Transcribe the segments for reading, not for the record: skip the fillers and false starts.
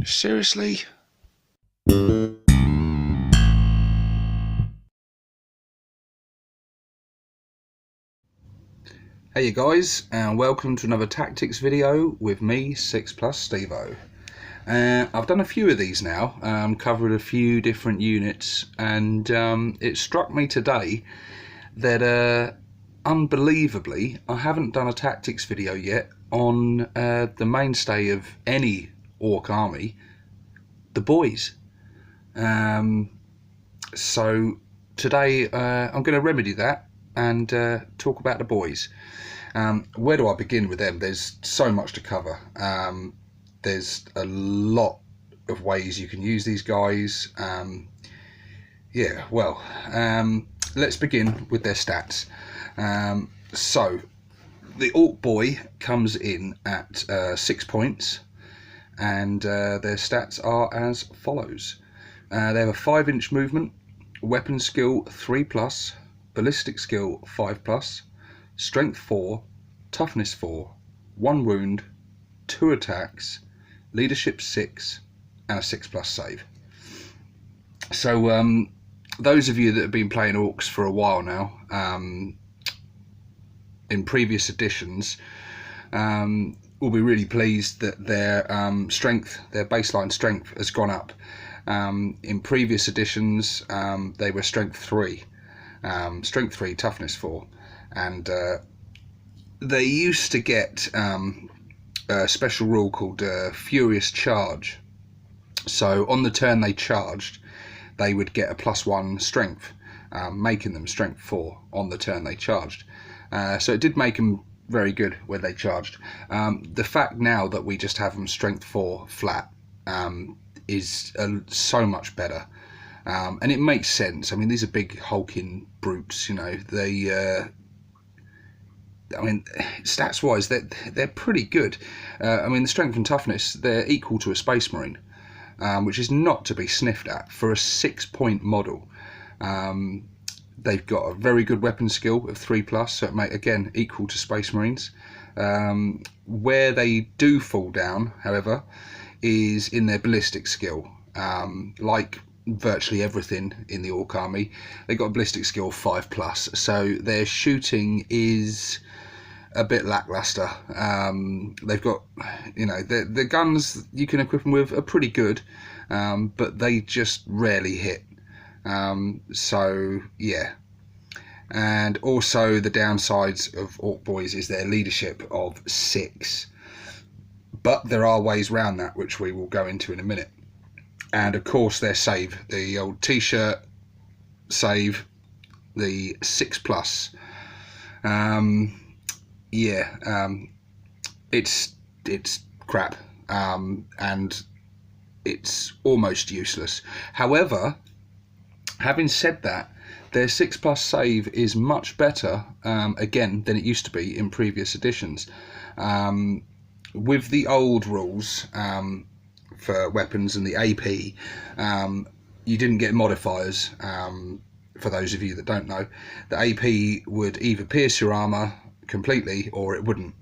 Seriously? Hey you guys, and welcome to another tactics video with me, 6+ Stevo. I've done a few of these now, covered a few different units, and it struck me today that unbelievably I haven't done a tactics video yet on the mainstay of any Ork army, the boys. So today I'm going to remedy that and talk about the boys. Where do I begin with them? There's so much to cover. There's a lot of ways you can use these guys. Let's begin with their stats. So the Ork Boy comes in at 6 points, and their stats are as follows. They have a 5-inch movement, weapon skill 3+, ballistic skill 5+, strength 4, toughness 4, 1 wound, 2 attacks, leadership 6, and a 6+ save. So those of you that have been playing Orks for a while now, in previous editions, will be really pleased that their strength, their baseline strength, has gone up. In previous editions, they were strength 3, toughness 4, and they used to get a special rule called Furious Charge. So on the turn they charged, they would get a +1 strength, making them strength 4 on the turn they charged. So it did make them very good when they charged. The fact now that we just have them strength 4 flat is so much better, and it makes sense. I mean, these are big hulking brutes, you know. They I mean, stats wise they're pretty good. I mean, the strength and toughness, they're equal to a Space Marine, which is not to be sniffed at for a 6-point model. They've got a very good weapon skill of 3+, so it makes, again, equal to Space Marines. Where they do fall down, however, is in their ballistic skill. Like virtually everything in the Ork army, they've got a ballistic skill 5+, so their shooting is a bit lackluster. They've got, you know, the guns you can equip them with are pretty good, but they just rarely hit. So yeah. And also the downsides of Ork Boys is their leadership of 6, but there are ways around that, which we will go into in a minute. And of course their save, the old t-shirt save, the 6+. It's crap, and it's almost useless. However, having said that, their 6+ save is much better, again, than it used to be in previous editions. With the old rules for weapons and the AP, you didn't get modifiers. For those of you that don't know, the AP would either pierce your armor completely or it wouldn't.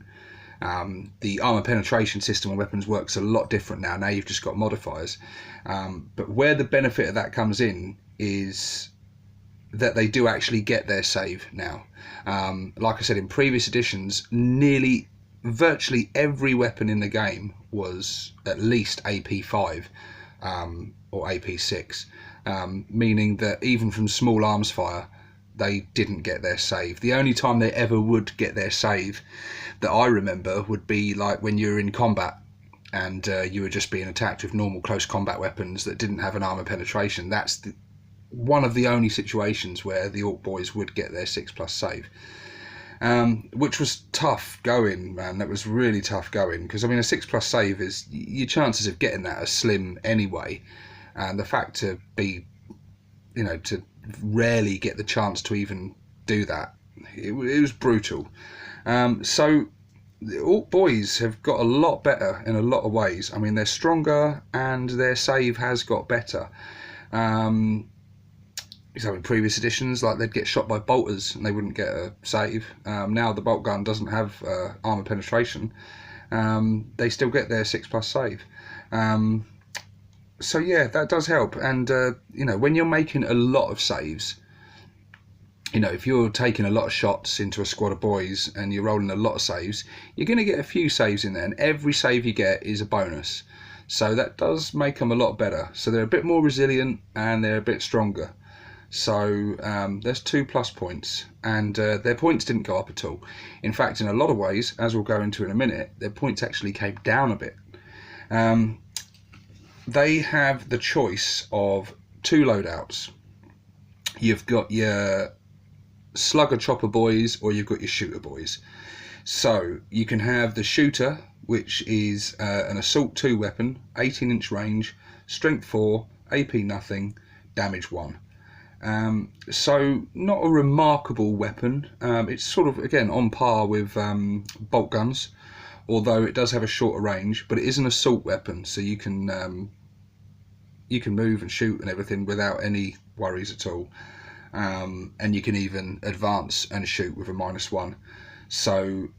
The armor penetration system on weapons works a lot different now. Now you've just got modifiers. But where the benefit of that comes in is that they do actually get their save now. Like I said, in previous editions, virtually every weapon in the game was at least AP5 or AP6, meaning that even from small arms fire, they didn't get their save. The only time they ever would get their save that I remember would be like when you were in combat and you were just being attacked with normal close combat weapons that didn't have an armor penetration. That's one of the only situations where the Ork Boys would get their 6+ save, which was tough going, man. That was really tough going, because I mean, a 6+ save is, your chances of getting that are slim anyway, and the fact to be, you know, to rarely get the chance to even do that, it was brutal. So the Ork Boys have got a lot better in a lot of ways. I mean, they're stronger and their save has got better. So in previous editions, like, they'd get shot by bolters and they wouldn't get a save. Now the bolt gun doesn't have armor penetration. They still get their 6+ save. So yeah, that does help. And you know, when you're making a lot of saves, you know, if you're taking a lot of shots into a squad of boys and you're rolling a lot of saves, you're going to get a few saves in there, and every save you get is a bonus. So that does make them a lot better. So they're a bit more resilient and they're a bit stronger. So there's 2 plus points, and their points didn't go up at all. In fact, in a lot of ways, as we'll go into in a minute, their points actually came down a bit. They have the choice of 2 loadouts. You've got your slugger chopper boys, or you've got your shooter boys. So you can have the shooter, which is an assault 2 weapon, 18-inch range, strength 4, AP nothing, damage 1. So not a remarkable weapon. It's sort of, again, on par with bolt guns, although it does have a shorter range, but it is an assault weapon, so you can move and shoot and everything without any worries at all. And you can even advance and shoot with a -1. So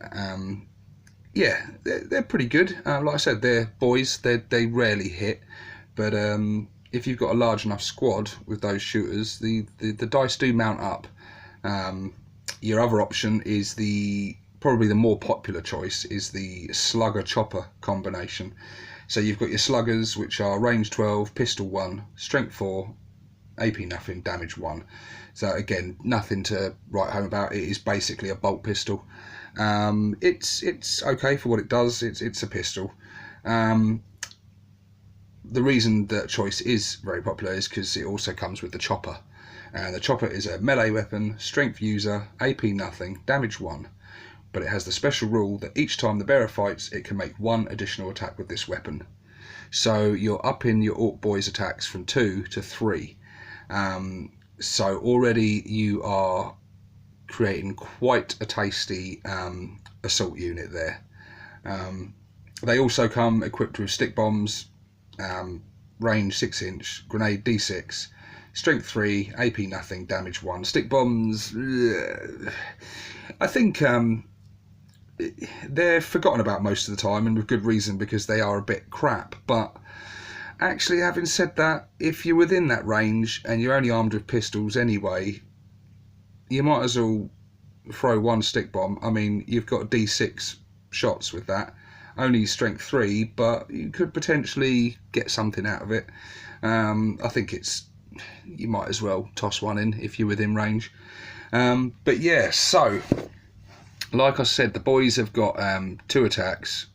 yeah, they're pretty good. Like I said, they're boys. They rarely hit, but if you've got a large enough squad with those shooters, the dice do mount up. Your other option is probably the more popular choice is the slugger chopper combination. So you've got your sluggers, which are range 12, pistol 1, strength 4, AP nothing, damage 1. So again, nothing to write home about. It is basically a bolt pistol. It's okay for what it does. It's a pistol. The reason that choice is very popular is because it also comes with the chopper. And the chopper is a melee weapon, strength user, AP nothing, damage 1. But it has the special rule that each time the bearer fights, it can make 1 additional attack with this weapon. So you're upping your Ork Boyz attacks from 2 to 3. So already you are creating quite a tasty assault unit there. They also come equipped with stick bombs, range 6-inch, grenade D6, strength 3, AP nothing, damage 1. Stick bombs, I think they're forgotten about most of the time, and with good reason, because they are a bit crap. But actually, having said that, if you're within that range and you're only armed with pistols anyway, you might as well throw 1 stick bomb. I mean, you've got D6 shots with that, only strength 3, but you could potentially get something out of it. I think you might as well toss 1 in if you're within range. But yeah, so like I said, the boys have got 2 attacks.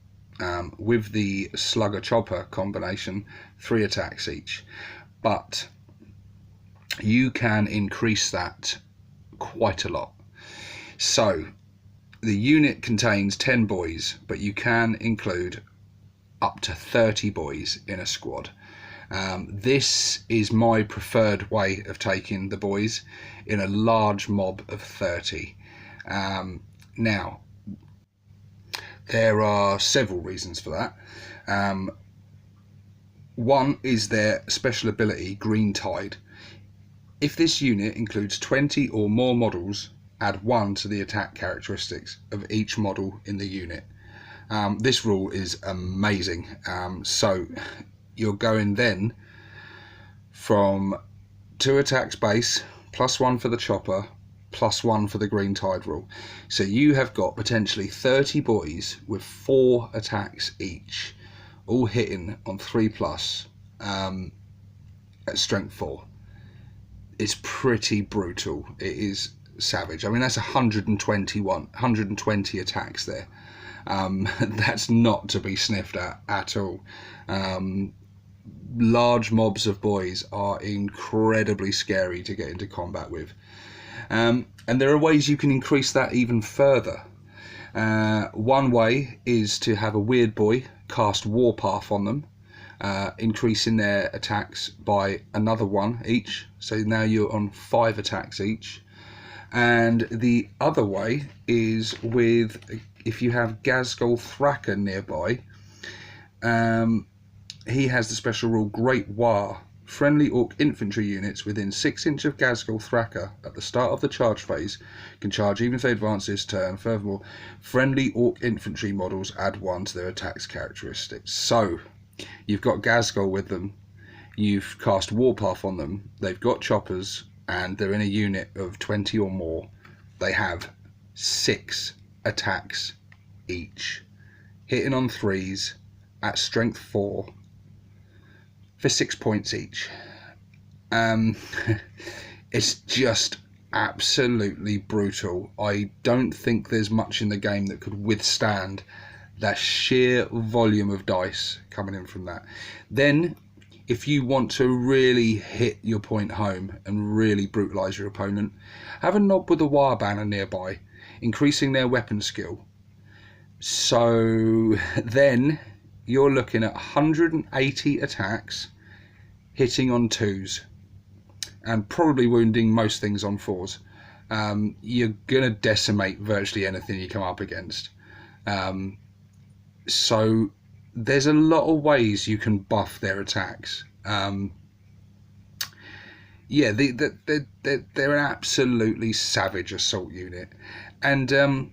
With the slugger chopper combination, 3 attacks each, but you can increase that quite a lot. So the unit contains 10 boys, but you can include up to 30 boys in a squad. This is my preferred way of taking the boys in a large mob of 30. Now, there are several reasons for that. One is their special ability, Green Tide. If this unit includes 20 or more models, add 1 to the attack characteristics of each model in the unit. This rule is amazing. So you're going then from 2 attacks base, +1 for the chopper, +1 for the Green Tide rule. So you have got potentially 30 boys with 4 attacks each, all hitting on 3+ at strength 4. It's pretty brutal. It is savage. I mean, that's 120 attacks there. That's not to be sniffed at all. Large mobs of boys are incredibly scary to get into combat with. And there are ways you can increase that even further. One way is to have a weird boy cast Warpath on them, increasing their attacks by another 1 each. So now you're on 5 attacks each. And the other way is if you have Ghazghkull Thraka nearby, he has the special rule Great Waaaaagghh. Friendly Ork infantry units within 6 inch of Ghazghkull Thraka at the start of the charge phase can charge even if they advance this turn. Furthermore, friendly Ork infantry models add 1 to their attacks characteristics. So you've got Ghazghkull with them. you've cast Warpath on them, they've got choppers, and they're in a unit of 20 or more, they have 6 attacks each, hitting on 3s at strength 4 for 6 points each. It's just absolutely brutal. I don't think there's much in the game that could withstand that sheer volume of dice coming in from that. Then if you want to really hit your point home and really brutalize your opponent, have a knob with a wire banner nearby, increasing their weapon skill. So then you're looking at 180 attacks hitting on 2s and probably wounding most things on 4s. You're gonna decimate virtually anything you come up against. So there's a lot of ways you can buff their attacks. Yeah, they're an absolutely savage assault unit, and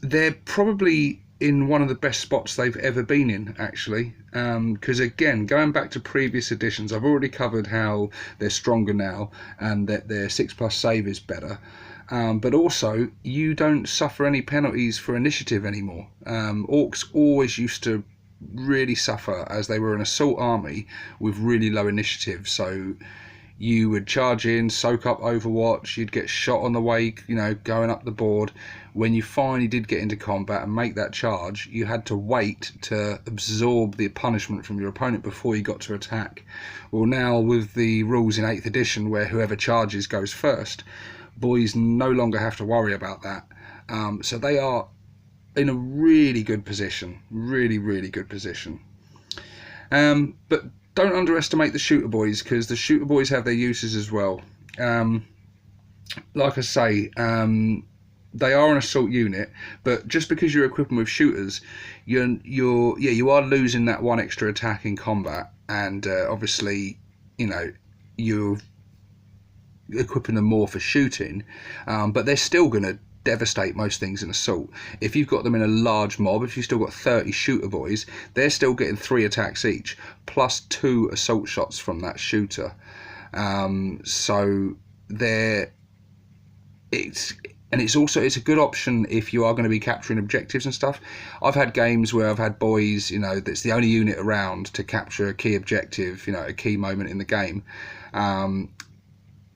they're probably in one of the best spots they've ever been in, actually, because again, going back to previous editions, I've already covered how they're stronger now and that their 6+ save is better, but also you don't suffer any penalties for initiative anymore. Orcs always used to really suffer as they were an assault army with really low initiative, so you would charge in, soak up Overwatch, you'd get shot on the way, you know, going up the board. When you finally did get into combat and make that charge, you had to wait to absorb the punishment from your opponent before you got to attack. Well, now with the rules in 8th edition where whoever charges goes first, boys no longer have to worry about that. So they are in a really good position, really good position. But don't underestimate the shooter boys, because the shooter boys have their uses as well. Like I say, they are an assault unit, but just because you're equipping with shooters, you are losing that 1 extra attack in combat, and obviously, you know, you're equipping them more for shooting, but they're still going to devastate most things in assault. If you've got them in a large mob, if you've still got 30 shooter boys, they're still getting 3 attacks each plus 2 assault shots from that shooter. So it's a good option if you are going to be capturing objectives and stuff. I've had games where I've had boys, you know, that's the only unit around to capture a key objective, you know, a key moment in the game, and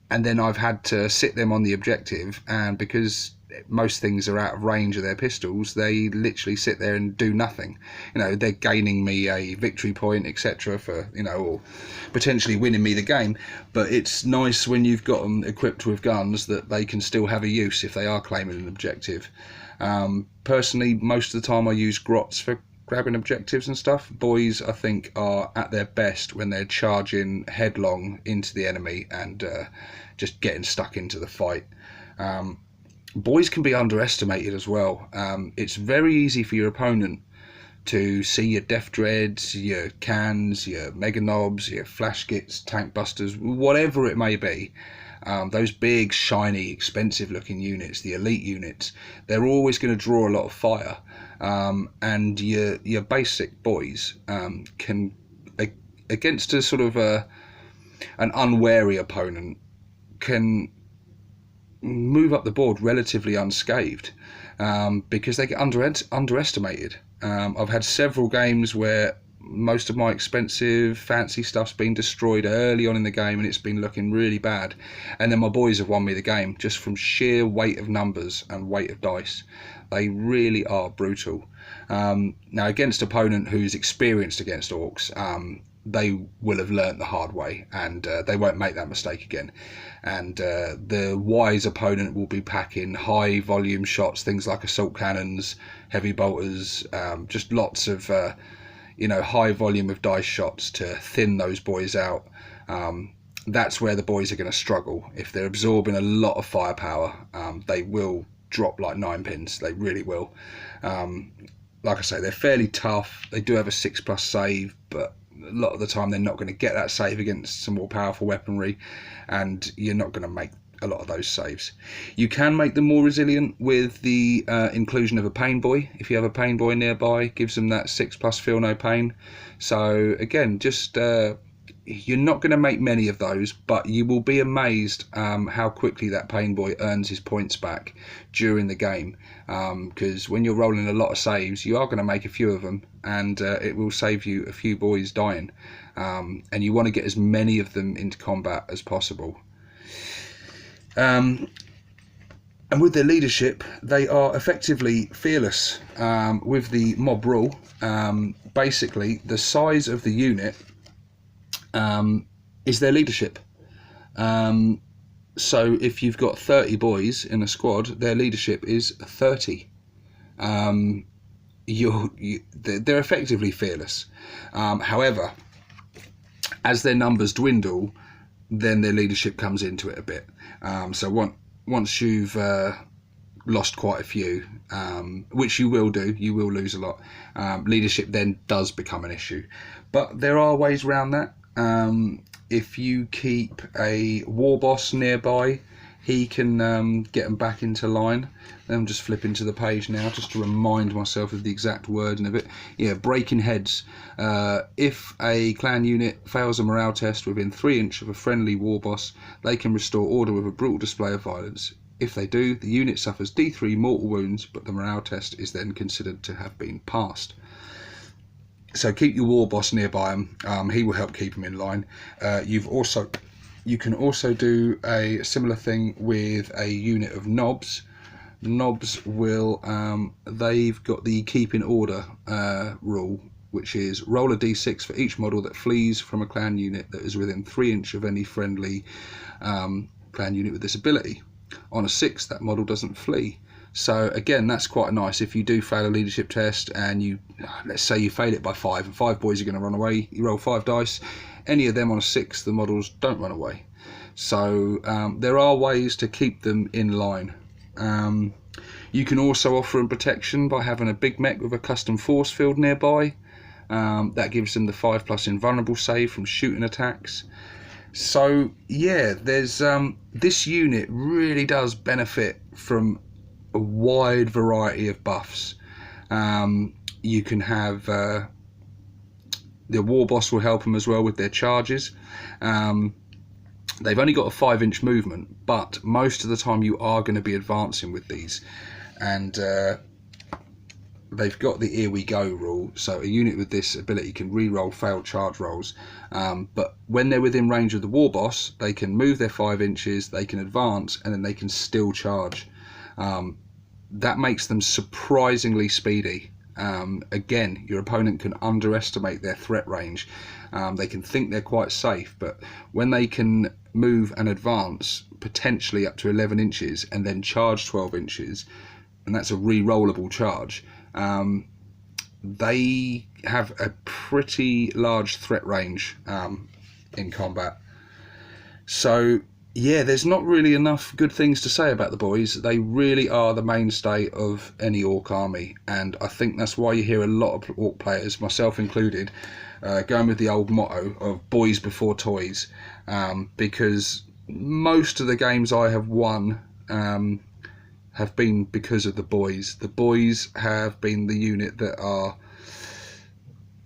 then I've had to sit them on the objective, and because most things are out of range of their pistols, they literally sit there and do nothing. You know, they're gaining me a victory point, etc., for, you know, or potentially winning me the game. But it's nice when you've got them equipped with guns that they can still have a use if they are claiming an objective. Personally, most of the time I use grots for grabbing objectives and stuff. Boys, I think, are at their best when they're charging headlong into the enemy and just getting stuck into the fight. Boys can be underestimated as well. It's very easy for your opponent to see your Death Dreads, your Cans, your Mega Knobs, your Flash Gits, Tank Busters, whatever it may be. Those big, shiny, expensive looking units, the elite units, they're always going to draw a lot of fire. And your basic boys can, against a sort of an unwary opponent, can move up the board relatively unscathed, because they get underestimated. I've had several games where most of my expensive fancy stuff's been destroyed early on in the game and it's been looking really bad, and then my boys have won me the game just from sheer weight of numbers and weight of dice. They really are brutal. Now, against an opponent who's experienced against orcs, they will have learnt the hard way, and they won't make that mistake again. And the wise opponent will be packing high volume shots, things like assault cannons, heavy bolters, just lots of high volume of dice shots to thin those boys out. That's where the boys are going to struggle. If they're absorbing a lot of firepower, they will drop like 9 pins. They really will. Like I say, they're fairly tough. They do have a 6+ save, but a lot of the time they're not going to get that save against some more powerful weaponry, and you're not going to make a lot of those saves. You can make them more resilient with the inclusion of a pain boy. If you have a pain boy nearby, gives them that 6+ feel no pain. So again, just you're not going to make many of those, but you will be amazed how quickly that pain boy earns his points back during the game, because when you're rolling a lot of saves, you are going to make a few of them, and it will save you a few boys dying, and you want to get as many of them into combat as possible. And with their leadership, they are effectively fearless. With the mob rule, basically the size of the unit is their leadership. So if you've got 30 boys in a squad, their leadership is 30. They're effectively fearless. However, as their numbers dwindle, then their leadership comes into it a bit. So once you've lost quite a few, which you will do, you will lose a lot, leadership then does become an issue. But there are ways around that. If you keep a war boss nearby, he can get them back into line. I'm just flipping to the page now just to remind myself of the exact wording of it. Yeah, breaking heads. If a clan unit fails a morale test within 3 inches of a friendly war boss, they can restore order with a brutal display of violence. If they do, the unit suffers D3 mortal wounds, but the morale test is then considered to have been passed. So keep your war boss nearby him. He will help keep him in line. You can also do a similar thing with a unit of knobs. Knobs will they've got the keep in order rule, which is roll a d6 for each model that flees from a clan unit that is within 3 inches of any friendly clan unit with this ability. On a 6, that model doesn't flee. So again, that's quite nice. If you do fail a leadership test and you, let's say you fail it by 5 and 5 boys are going to run away, you roll 5 dice, any of them on a 6, the models don't run away. So there are ways to keep them in line. You can also offer them protection by having a big mech with a custom force field nearby. That gives them the 5+ invulnerable save from shooting attacks. So yeah, there's this unit really does benefit from a wide variety of buffs. You can have the war boss will help them as well with their charges. They've only got a 5-inch movement, but most of the time you are going to be advancing with these, and they've got the here we go rule, so a unit with this ability can re-roll failed charge rolls, but when they're within range of the war boss, they can move their 5 inches, they can advance, and then they can still charge. That makes them surprisingly speedy. Again, your opponent can underestimate their threat range. They can think they're quite safe, but when they can move and advance potentially up to 11 inches and then charge 12 inches, and that's a re-rollable charge, they have a pretty large threat range in combat. So yeah, there's not really enough good things to say about the boys. They really are the mainstay of any Ork army, and I think that's why you hear a lot of Ork players, myself included, going with the old motto of boys before toys, because most of the games I have won have been because of the boys. The boys have been the unit that are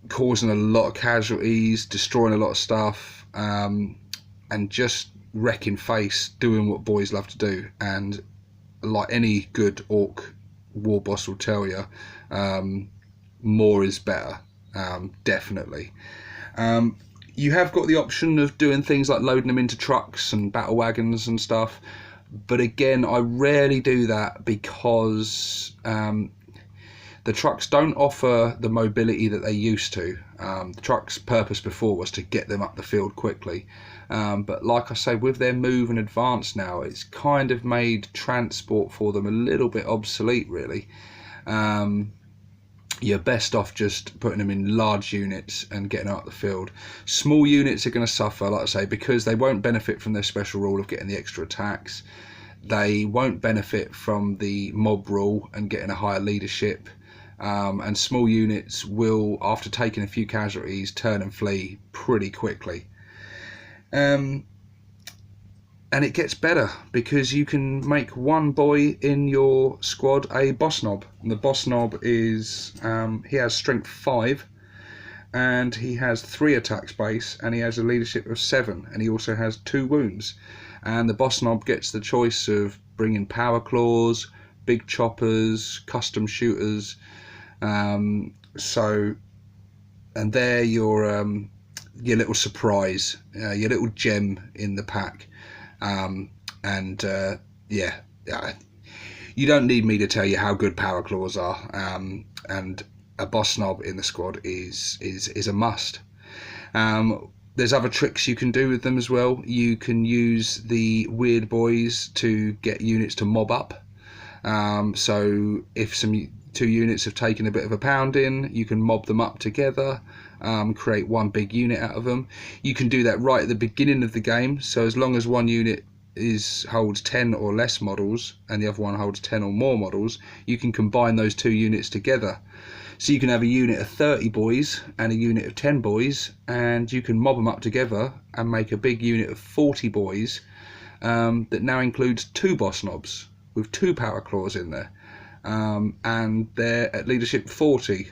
causing a lot of casualties, destroying a lot of stuff, and just wrecking face, doing what boys love to do. And like any good Ork war boss will tell you, more is better. Definitely. You have got the option of doing things like loading them into trucks and battle wagons and stuff, but again, I rarely do that because the trucks don't offer the mobility that they used to. The truck's purpose before was to get them up the field quickly, but like I say, with their move and advance now, it's kind of made transport for them a little bit obsolete, really. You're best off just putting them in large units and getting out the field. Small units are going to suffer, like I say, because they won't benefit from their special rule of getting the extra attacks. They won't benefit from the mob rule and getting a higher leadership. And small units will, after taking a few casualties, turn and flee pretty quickly. And it gets better because you can make one boy in your squad a boss knob. And the boss knob is, he has strength 5, and he has 3 attack space, and he has a leadership of 7, and he also has 2 wounds. And the boss knob gets the choice of bringing power claws, big choppers, custom shooters. So, and they're your little surprise, your little gem in the pack. Yeah, you don't need me to tell you how good power claws are. And a boss knob in the squad is a must. There's other tricks you can do with them as well. You can use the Weird Boys to get units to mob up. So if 2 units have taken a bit of a pounding, you can mob them up together, create one big unit out of them. You can do that right at the beginning of the game, so as long as one unit holds 10 or less models and the other one holds 10 or more models, you can combine those 2 units together. So you can have a unit of 30 boys and a unit of 10 boys, and you can mob them up together and make a big unit of 40 boys that now includes 2 boss knobs with 2 power claws in there. And they're at leadership 40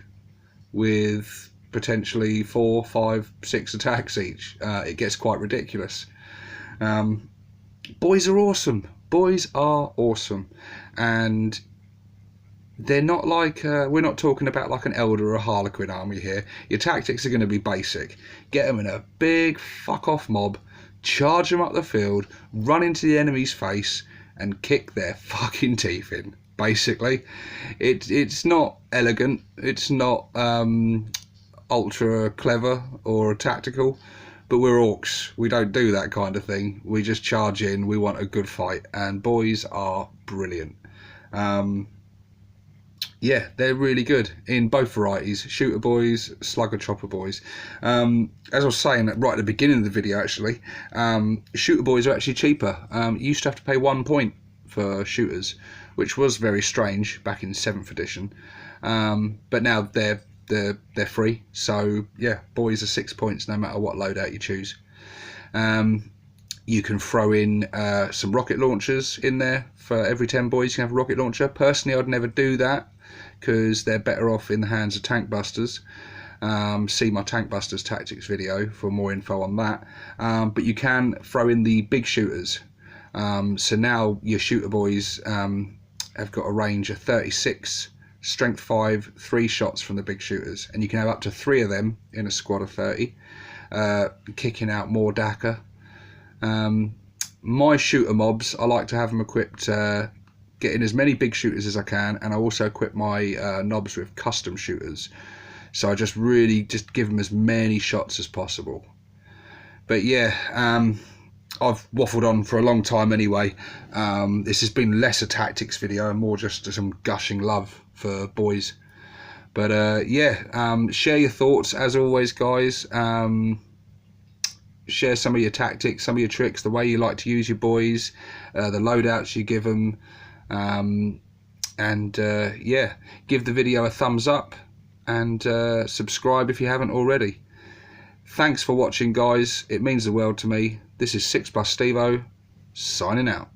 with potentially 4, 5, 6 attacks each. It gets quite ridiculous. Boys are awesome. Boys are awesome. And they're not like, we're not talking about like an Elder or a Harlequin army here. Your tactics are going to be basic. Get them in a big fuck off mob, charge them up the field, run into the enemy's face and kick their fucking teeth in. Basically, it's not elegant, it's not ultra clever or tactical, but we're orcs. We don't do that kind of thing. We just charge in. We want a good fight, and boys are brilliant. Yeah, they're really good in both varieties, shooter boys, slugger chopper boys. As I was saying right at the beginning of the video, actually, shooter boys are actually cheaper. You used to have to pay 1 point for shooters, which was very strange back in 7th edition, but now they're free. So yeah, boys are 6 points no matter what loadout you choose. You can throw in some rocket launchers in there. For every 10 boys you can have a rocket launcher. Personally, I'd never do that because they're better off in the hands of tank busters. See my tank busters tactics video for more info on that. But you can throw in the big shooters. So now your shooter boys have got a range of 36, strength 5, 3 shots from the big shooters, and you can have up to 3 of them in a squad of 30, kicking out more DACA. My shooter mobs, I like to have them equipped, getting as many big shooters as I can, and I also equip my knobs with custom shooters, so I just really just give them as many shots as possible. But yeah, I've waffled on for a long time anyway. This has been less a tactics video and more just some gushing love for boys. But yeah, share your thoughts as always, guys. Share some of your tactics, some of your tricks, the way you like to use your boys, the loadouts you give them, and yeah, give the video a thumbs up and subscribe if you haven't already. Thanks for watching, guys. It means the world to me. This is 6+ Stevo, signing out.